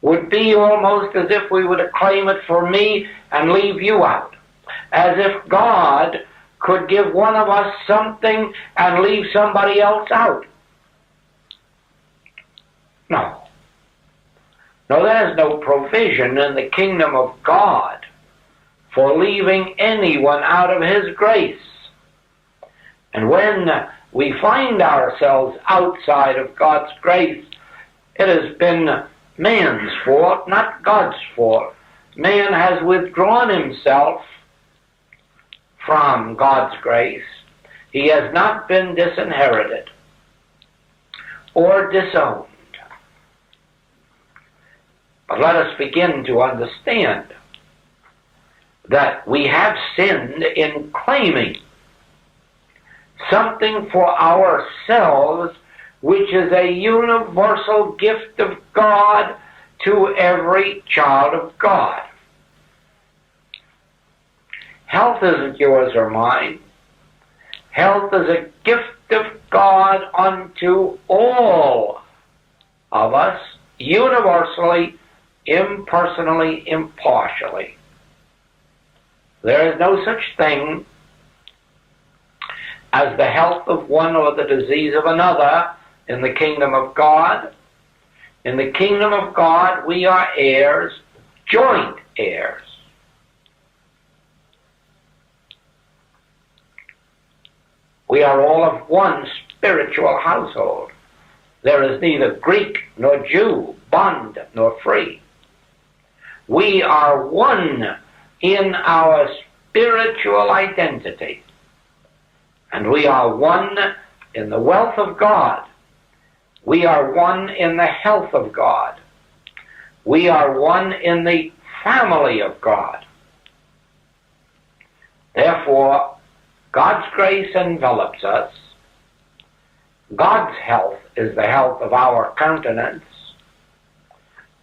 would be almost as if we were to claim it for me and leave you out. As if God could give one of us something and leave somebody else out. No. No, there's no provision in the kingdom of God for leaving anyone out of His grace. And when we find ourselves outside of God's grace, it has been man's fault, not God's fault. man has withdrawn himself from God's grace. He has not been disinherited or disowned. But let us begin to understand that we have sinned in claiming something for ourselves which is a universal gift of God to every child of God. Health isn't yours or mine. Health is a gift of God unto all of us, universally, impersonally, impartially. There is no such thing as the health of one or the disease of another in the kingdom of God. In the kingdom of God, we are heirs, joint heirs. We are all of one spiritual household. There is neither Greek nor Jew, bond nor free. We are one in our spiritual identity. And we are one in the wealth of God. We are one in the health of God. We are one in the family of God. Therefore, God's grace envelops us. God's health is the health of our countenance.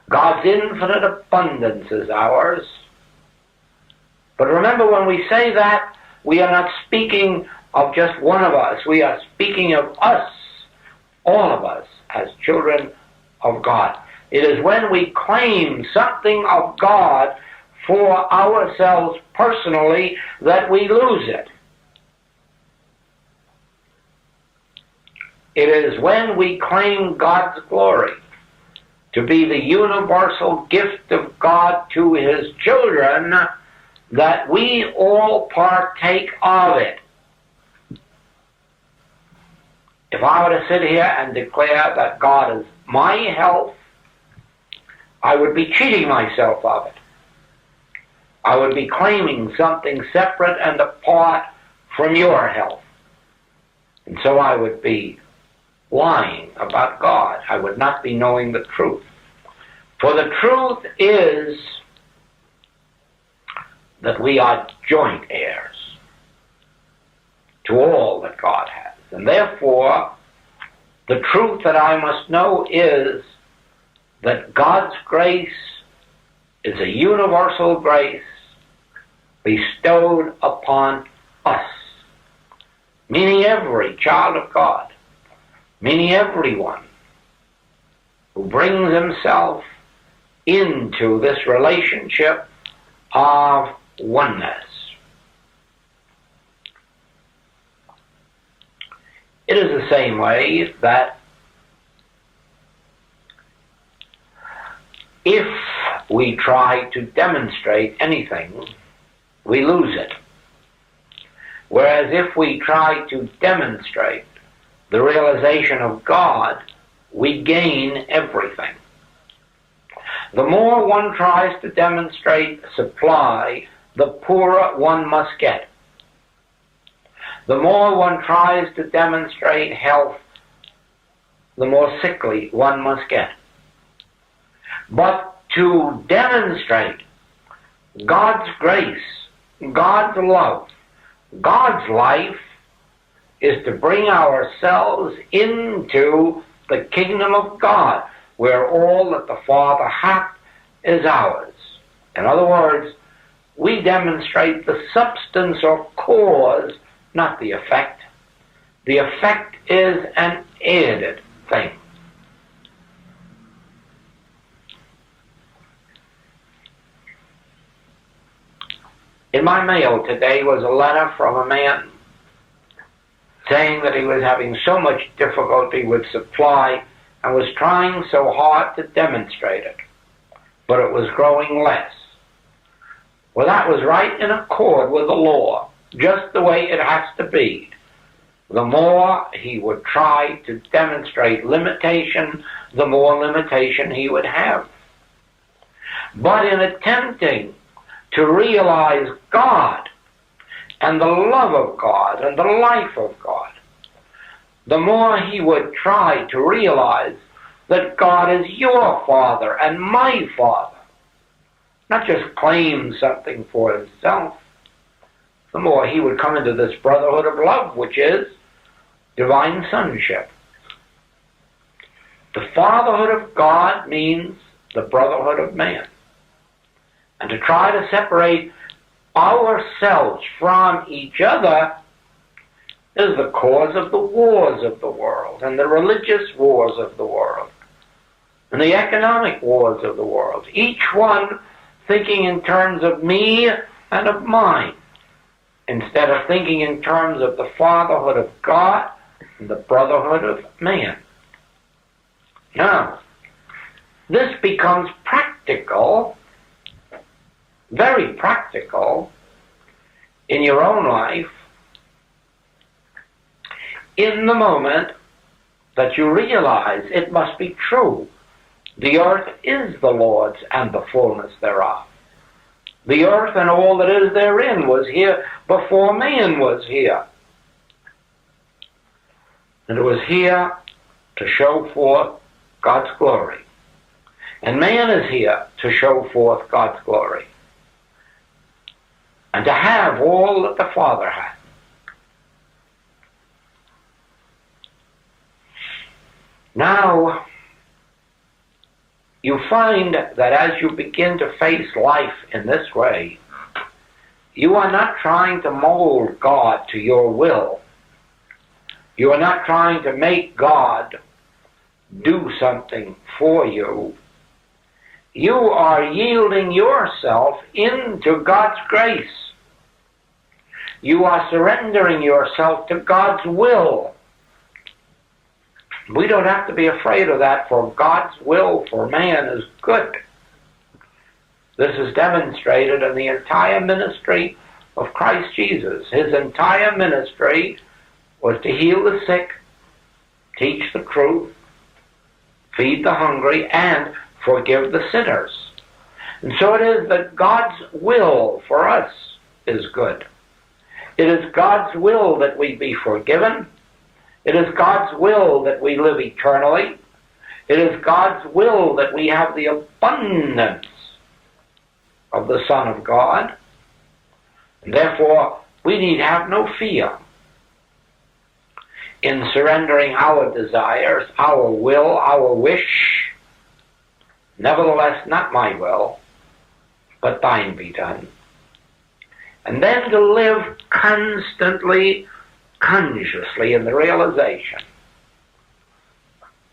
God's infinite abundance is ours. But remember, when we say that, we are not speaking of just one of us. We are speaking of us, all of us, as children of God. It is when we claim something of God for ourselves personally that we lose it. It is when we claim God's glory to be the universal gift of God to His children that we all partake of it. If I were to sit here and declare that God is my health, I would be cheating myself of it. I would be claiming something separate and apart from your health. And so I would be lying about God. I would not be knowing the truth. For the truth is that we are joint heirs to all that God has. And therefore, the truth that I must know is that God's grace is a universal grace bestowed upon us, meaning every child of God, meaning everyone who brings himself into this relationship of oneness. It is the same way that if we try to demonstrate anything, we lose it. Whereas if we try to demonstrate the realization of God, we gain everything. The more one tries to demonstrate supply, the poorer one must get. The more one tries to demonstrate health, the more sickly one must get. But to demonstrate God's grace, God's love, God's life, is to bring ourselves into the kingdom of God, where all that the Father hath is ours. In other words, we demonstrate the substance or cause, not the effect. The effect is an added thing. In my mail today was a letter from a man saying that he was having so much difficulty with supply and was trying so hard to demonstrate it, but it was growing less. Well, that was right in accord with the law, just the way it has to be. The more he would try to demonstrate limitation, the more limitation he would have. But in attempting to realize God and the love of God and the life of God, the more he would try to realize that God is your Father and my Father, not just claim something for himself, the more he would come into this brotherhood of love, which is divine sonship. The fatherhood of God means the brotherhood of man. And to try to separate ourselves from each other is the cause of the wars of the world, and the religious wars of the world, and the economic wars of the world, each one thinking in terms of me and of mine, instead of thinking in terms of the fatherhood of God and the brotherhood of man. Now, this becomes practical, very practical, in your own life, in the moment that you realize it must be true. The earth is the Lord's and the fullness thereof. The earth and all that is therein was here before man was here. And it was here to show forth God's glory. And man is here to show forth God's glory. And to have all that the Father had. Now, you find that as you begin to face life in this way, you are not trying to mold God to your will. You are not trying to make God do something for you. You are yielding yourself into God's grace. You are surrendering yourself to God's will. We don't have to be afraid of that, for God's will for man is good. This is demonstrated in the entire ministry of Christ Jesus. His entire ministry was to heal the sick, teach the truth, feed the hungry, and forgive the sinners. And so it is that God's will for us is good. It is God's will that we be forgiven. It is God's will that we live eternally. It is God's will that we have the abundance of the Son of God. And therefore, we need have no fear in surrendering our desires, our will, our wish. Nevertheless, not my will, but thine be done. And then to live constantly, consciously in the realization,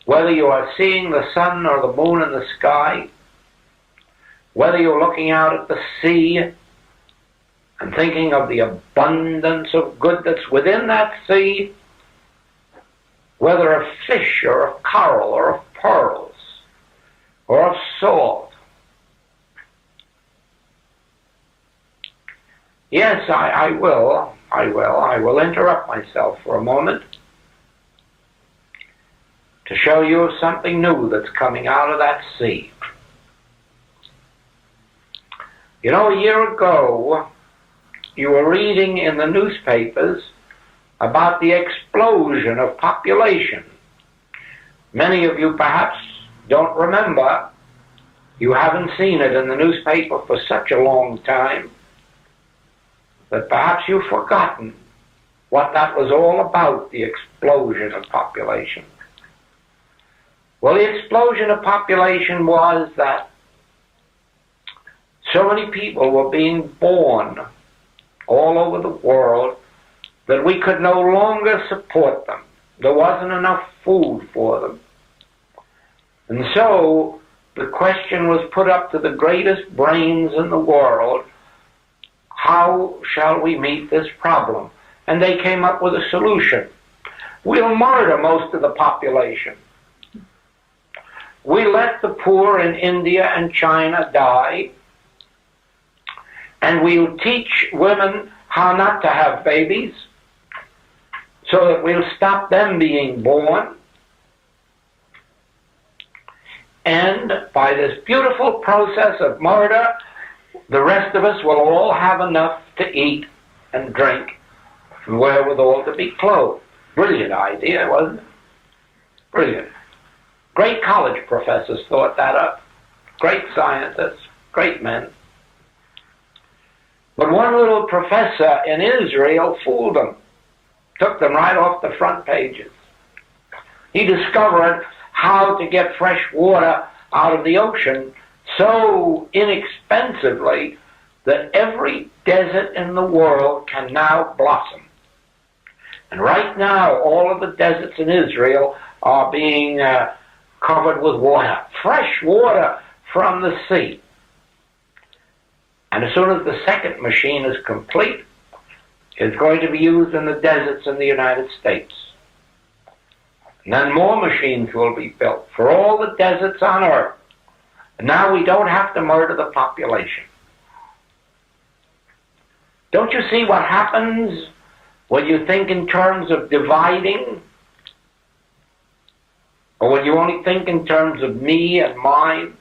whether you are seeing the sun or the moon in the sky, whether you're looking out at the sea and thinking of the abundance of good that's within that sea, whether of fish or of coral or of pearls or of salt. Yes, I will interrupt myself for a moment to show you something new that's coming out of that sea. You know, a year ago, you were reading in the newspapers about the explosion of population. Many of you perhaps don't remember. You haven't seen it in the newspaper for such a long time that perhaps you've forgotten what that was all about, the explosion of population. Well, the explosion of population was that so many people were being born all over the world that we could no longer support them. There wasn't enough food for them. And so the question was put up to the greatest brains in the world: how shall we meet this problem? And they came up with a solution. We'll murder most of the population. We let the poor in India and China die, and we'll teach women how not to have babies so that we'll stop them being born. And by this beautiful process of murder, the rest of us will all have enough to eat and drink and wherewithal to be clothed. Brilliant idea, wasn't it? Brilliant. Great college professors thought that up. Great scientists, great men. But one little professor in Israel fooled them. Took them right off the front pages. He discovered how to get fresh water out of the ocean so inexpensively that every desert in the world can now blossom. And right now, all of the deserts in Israel are being covered with water, fresh water from the sea. And as soon as the second machine is complete, it's going to be used in the deserts in the United States. And then more machines will be built for all the deserts on Earth. And now we don't have to murder the population. Don't you see what happens when you think in terms of dividing? Or when you only think in terms of me and mine?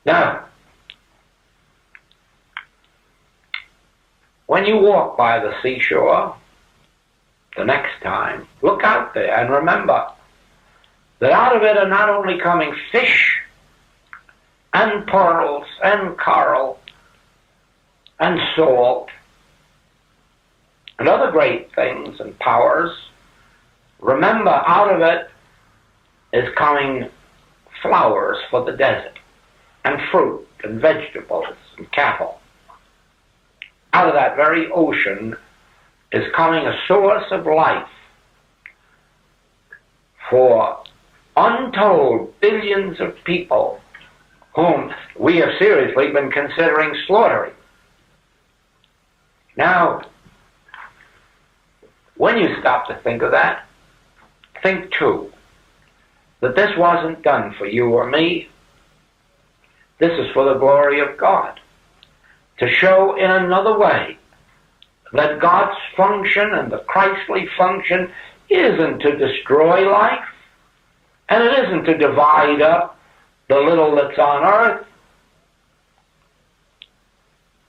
Now, when you walk by the seashore, the next time, look out there and remember that out of it are not only coming fish and pearls and coral and salt and other great things and powers. Remember, out of it is coming flowers for the desert and fruit and vegetables and cattle. Out of that very ocean is coming a source of life for untold billions of people whom we have seriously been considering slaughtering. Now, when you stop to think of that, think too that this wasn't done for you or me. This is for the glory of God, to show in another way that God's function and the Christly function isn't to destroy life, and it isn't to divide up the little that's on earth.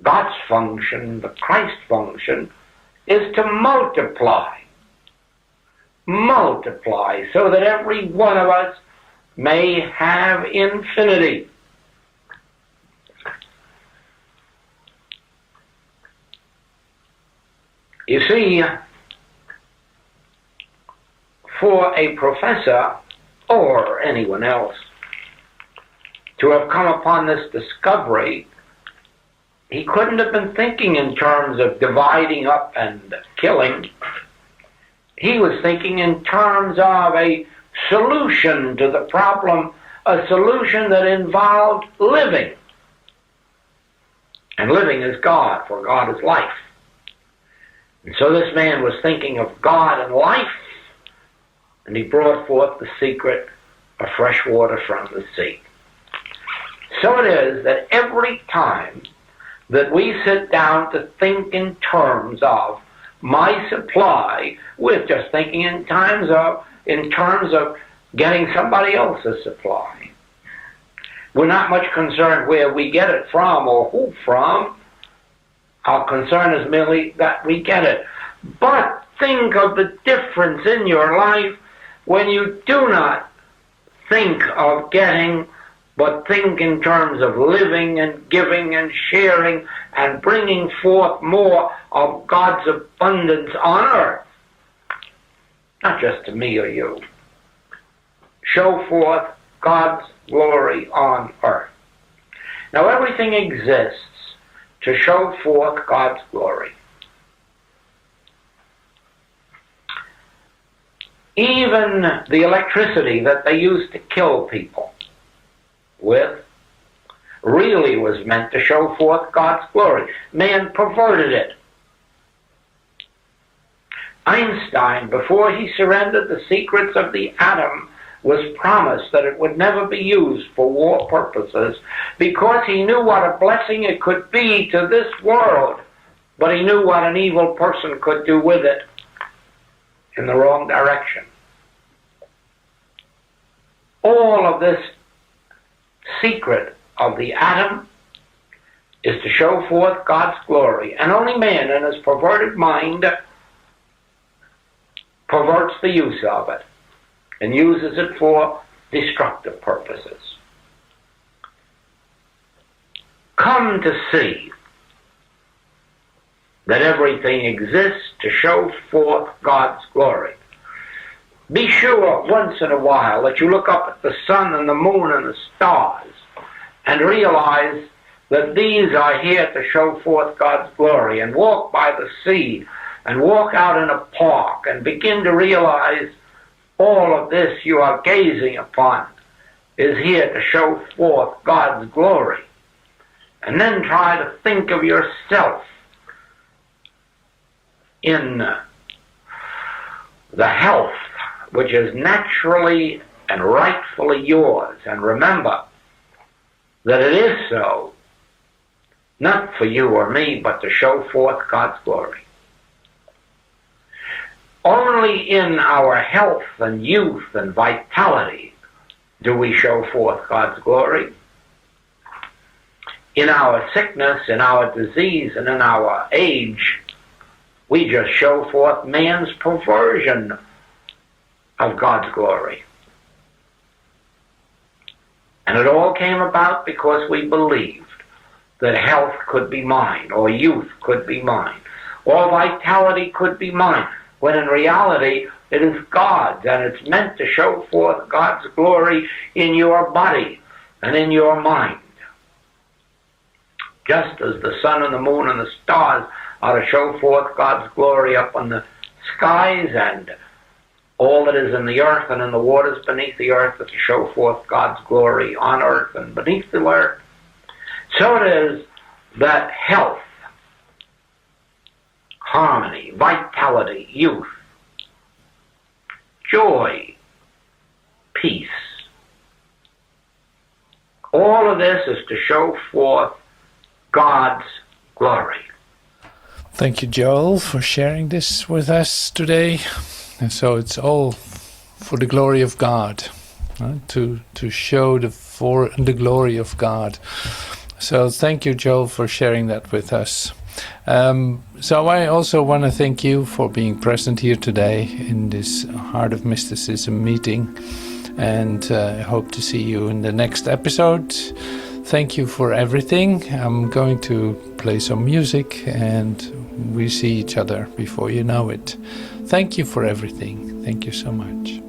God's function, the Christ function, is to multiply. Multiply so that every one of us may have infinity. You see, for a professor or anyone else to have come upon this discovery, he couldn't have been thinking in terms of dividing up and killing. He was thinking in terms of a solution to the problem, a solution that involved living. And living is God, for God is life. And so this man was thinking of God and life, and he brought forth the secret of fresh water from the sea. So it is that every time that we sit down to think in terms of my supply, we're just thinking in terms of getting somebody else's supply. We're not much concerned where we get it from or who from. Our concern is merely that we get it. But think of the difference in your life when you do not think of getting, but think in terms of living and giving and sharing and bringing forth more of God's abundance on earth. Not just to me or you. Show forth God's glory on earth. Now everything exists to show forth God's glory. Even the electricity that they used to kill people with really was meant to show forth God's glory. Man perverted it. Einstein, before he surrendered the secrets of the atom, was promised that it would never be used for war purposes because he knew what a blessing it could be to this world, but he knew what an evil person could do with it in the wrong direction. all of this secret of the atom is to show forth God's glory. And only man in his perverted mind perverts the use of it and uses it for destructive purposes. Come to see that everything exists to show forth God's glory. Be sure once in a while that you look up at the sun and the moon and the stars and realize that these are here to show forth God's glory, and walk by the sea and walk out in a park and begin to realize all of this you are gazing upon is here to show forth God's glory. And then try to think of yourself in the health which is naturally and rightfully yours. And remember that it is so, not for you or me, but to show forth God's glory. Only in our health and youth and vitality do we show forth God's glory. In our sickness, in our disease, and in our age, we just show forth man's perversion of God's glory. And it all came about because we believed that health could be mine, or youth could be mine, or vitality could be mine, when in reality it is God's, and it's meant to show forth God's glory in your body and in your mind. Just as the sun and the moon and the stars are to show forth God's glory up on the skies, and all that is in the earth and in the waters beneath the earth are to show forth God's glory on earth and beneath the earth, so it is that health, harmony, vitality, youth, joy, peace, all of this is to show forth God's glory. Thank you, Joel, for sharing this with us today. And so it's all for the glory of God, to show the glory of God. So thank you, Joel, for sharing that with us. So I also want to thank you for being present here today in this Heart of Mysticism meeting, and I hope to see you in the next episode. Thank you for everything. I'm going to play some music, and we see each other before you know it. Thank you for everything. Thank you so much.